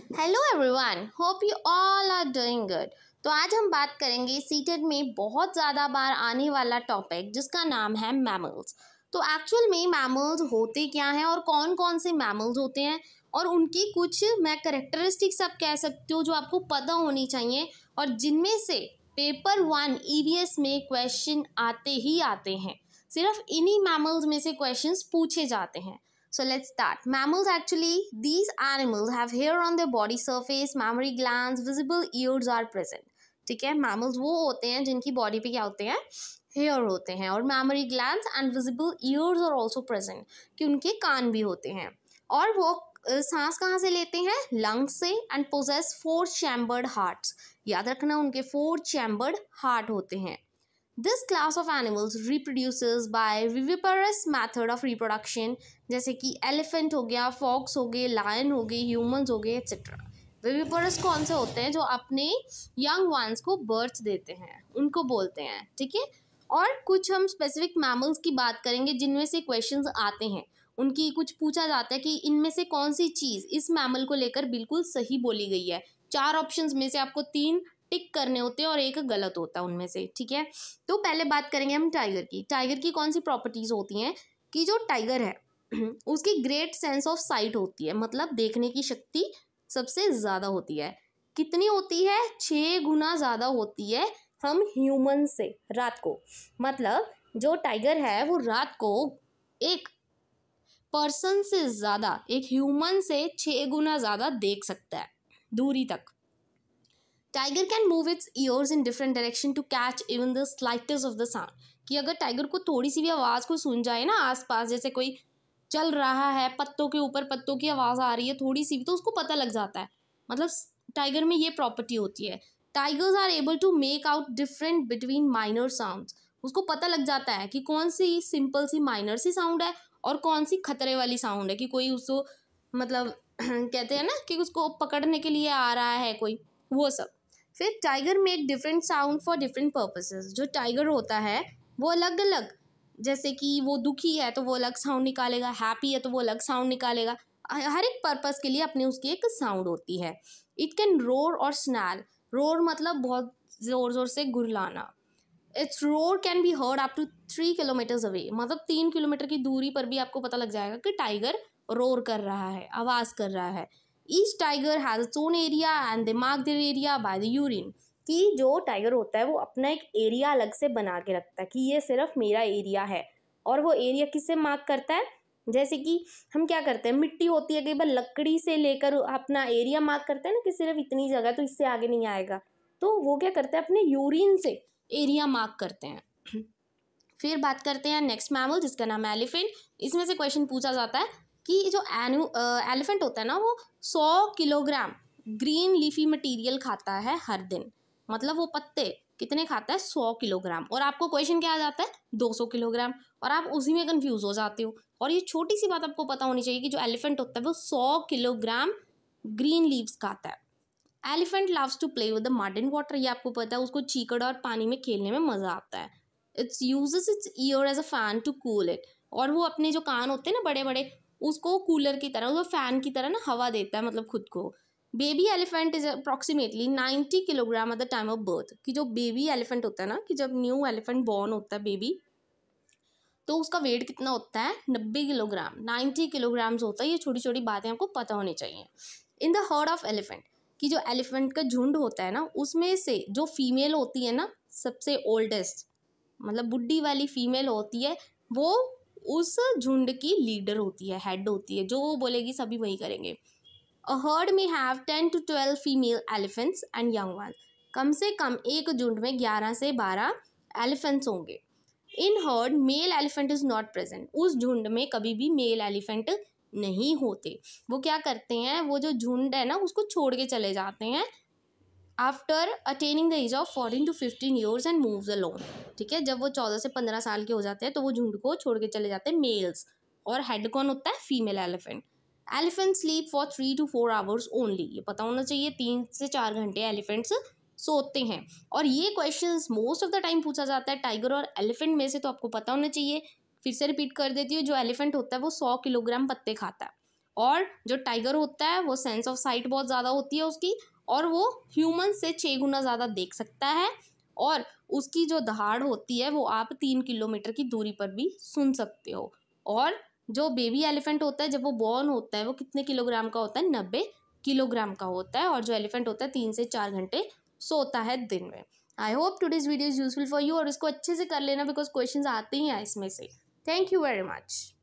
Hello everyone, hope you all are doing good. तो आज हम बात करेंगे सीटेट में बहुत ज़्यादा बार आने वाला टॉपिक जिसका नाम है मैमल्स। तो एक्चुअल में मैमल्स होते क्या हैं और कौन कौन से मैमल्स होते हैं और उनकी कुछ मैं कैरेक्टरिस्टिक्स आप कह सकते हो जो आपको पता होनी चाहिए और जिनमें से पेपर 1 ईवीएस में क्वेश्चन आते ही आते हैं। सिर्फ इन्हीं मैमल्स में से क्वेश्चंस पूछे जाते हैं। So let's start. Mammals actually, these animals have hair on their body surface, mammary glands, visible ears are present. ठीक है, mammals वो होते हैं जिनकी बॉडी पे क्या होते हैं, हेयर होते हैं और mammary glands and visible ears are also present, कि उनके कान भी होते हैं और वो सांस कहाँ से लेते हैं, लंग्स से and possess 4 chambered hearts. याद रखना उनके 4 chambered heart होते हैं. This class of animals reproduces by viviparous method of reproduction, जैसे कि एलिफेंट हो गया, फॉक्स हो गए, लायन हो गए, ह्यूमंस हो गए एक्सेट्रा। विविपरस कौन से होते हैं, जो अपने यंग वंस को बर्थ देते हैं, उनको बोलते हैं। ठीक है, और कुछ हम स्पेसिफिक मैमल्स की बात करेंगे जिनमें से क्वेश्चंस आते हैं, उनकी कुछ पूछा जाता है कि इनमें से कौन सी चीज़ इस मैमल को लेकर बिल्कुल सही बोली गई है। 4 ऑप्शंस में से आपको 3 टिक करने होते हैं और एक गलत होता है उनमें से। ठीक है, तो पहले बात करेंगे हम टाइगर की। टाइगर की कौन सी प्रॉपर्टीज़ होती हैं कि जो टाइगर है उसकी ग्रेट सेंस ऑफ साइट होती है, मतलब देखने की शक्ति सबसे ज़्यादा होती है। कितनी होती है, 6 गुना ज़्यादा होती है हम ह्यूमन से रात को। मतलब जो टाइगर है वो रात को एक पर्सन से ज़्यादा, एक ह्यूमन से 6 गुना ज़्यादा देख सकता है दूरी तक। Tiger can move its ears in different direction to catch even the slightest of the sound, कि अगर टाइगर को थोड़ी सी भी आवाज़ को सुन जाए ना आसपास, जैसे कोई चल रहा है, पत्तों के ऊपर पत्तों की आवाज़ आ रही है थोड़ी सी भी, तो उसको पता लग जाता है। मतलब टाइगर में ये प्रॉपर्टी होती है। Tigers are able to make out different between minor sounds, उसको पता लग जाता है कि कौन सी सिंपल सी माइनर सी साउंड है और कौन सी खतरे वाली साउंड है, कि कोई उसको मतलब कहते हैं ना कि उसको पकड़ने के लिए आ रहा है कोई, वो सब। फिर tiger make different sound for different purposes. जो टाइगर होता है वो अलग अलग, जैसे कि वो दुखी है तो वो अलग साउंड निकालेगा, हैप्पी है तो वो अलग साउंड निकालेगा। हर एक पर्पस के लिए अपनी उसकी एक साउंड होती है। इट कैन रोर और स्नैल। रोर मतलब बहुत ज़ोर ज़ोर से गुर्राना। Its roar can be heard up to 3 kilometres away, मतलब 3 किलोमीटर की दूरी पर भी आपको पता लग जाएगा कि टाइगर रोर कर रहा है, आवाज़ कर रहा है। Each tiger has its own area and they mark their area by the urine, कि जो टाइगर होता है वो अपना एक एरिया अलग से बना के रखता है कि ये सिर्फ मेरा एरिया है। और वो एरिया किससे मार्क करता है, जैसे कि हम क्या करते हैं, मिट्टी होती है कई बार, लकड़ी से लेकर अपना एरिया मार्क करते हैं ना कि सिर्फ इतनी जगह तो इससे आगे नहीं आएगा, तो वो क्या करते हैं, अपने यूरिन से एरिया मार्क करते हैं। फिर बात करते हैं नेक्स्ट मैमल जिसका नाम है एलिफेंट। इसमें से क्वेश्चन पूछा जाता है कि जो एलिफेंट होता है ना वो 100 किलोग्राम ग्रीन लीफी मटेरियल खाता है हर दिन। मतलब वो पत्ते कितने खाता है, 100 किलोग्राम। और आपको क्वेश्चन क्या आ जाता है, 200 किलोग्राम, और आप उसी में कंफ्यूज हो जाते हो। और ये छोटी सी बात आपको पता होनी चाहिए कि जो एलिफेंट होता है वो 100 किलोग्राम ग्रीन लीव्स खाता है। Elephant loves to play with the mud and water, ये आपको पता है, उसको चीकड़ और पानी में खेलने में मज़ा आता है। Its uses its ear as a fan to cool it, और वो अपने जो कान होते हैं ना बड़े बड़े, उसको कूलर की तरह, वो फैन की तरह ना हवा देता है, मतलब खुद को। Baby elephant is approximately 90 kilogram at the time of birth, कि जो बेबी एलिफेंट होता है ना, कि जब न्यू एलिफेंट बॉर्न होता है बेबी, तो उसका वेट कितना होता है, 90 किलोग्राम, 90 किलोग्राम्स होता है। ये छोटी छोटी बातें आपको पता होनी चाहिए। In the heard of elephant, कि जो एलिफेंट का झुंड होता है ना, उसमें से जो फीमेल होती है ना, सबसे ओल्डेस्ट, मतलब बुढ़ी वाली फीमेल होती है, वो उस झुंड की लीडर होती है, हेड होती है, जो वो बोलेगी सभी वही करेंगे। अ हर्ड में have 10 to 12 female elephants and young one, कम से कम एक झुंड में 11 से 12 एलिफेंट्स होंगे। In herd male elephant is not present, उस झुंड में कभी भी मेल एलिफेंट नहीं होते। वो क्या करते हैं, वो जो झुंड है ना उसको छोड़ के चले जाते हैं after attaining the age of 14 to 15 years and moves alone. ठीक है, जब वो 14 से 15 साल के हो जाते हैं तो वो झुंड को छोड़ के चले जाते हैं, मेल्स। और हेड कौन होता है, female elephant. Elephant sleep for 3 to 4 hours only, ये पता होना चाहिए, 3 से 4 घंटे एलिफेंट्स सोते हैं। और ये questions most of the time पूछा जाता है टाइगर और एलिफेंट में से, तो आपको पता होना चाहिए। फिर से रिपीट कर देती हूँ, जो एलिफेंट होता है वो 100 किलोग्राम पत्ते खाता है और जो टाइगर होता है वो सेंस ऑफ साइट बहुत ज़्यादा होती है उसकी, और वो ह्यूमन से 6 गुना ज़्यादा देख सकता है, और उसकी जो दहाड़ होती है वो आप 3 किलोमीटर की दूरी पर भी सुन सकते हो। और जो बेबी एलिफेंट होता है जब वो बॉर्न होता है वो कितने किलोग्राम का होता है? 90 किलोग्राम का होता है। और जो एलिफेंट होता है 3 से 4 घंटे सोता है दिन में। I hope today's video is useful for you, और इसको अच्छे से कर लेना बिकॉज क्वेश्चंस आते ही हैं इसमें से। Thank you very much.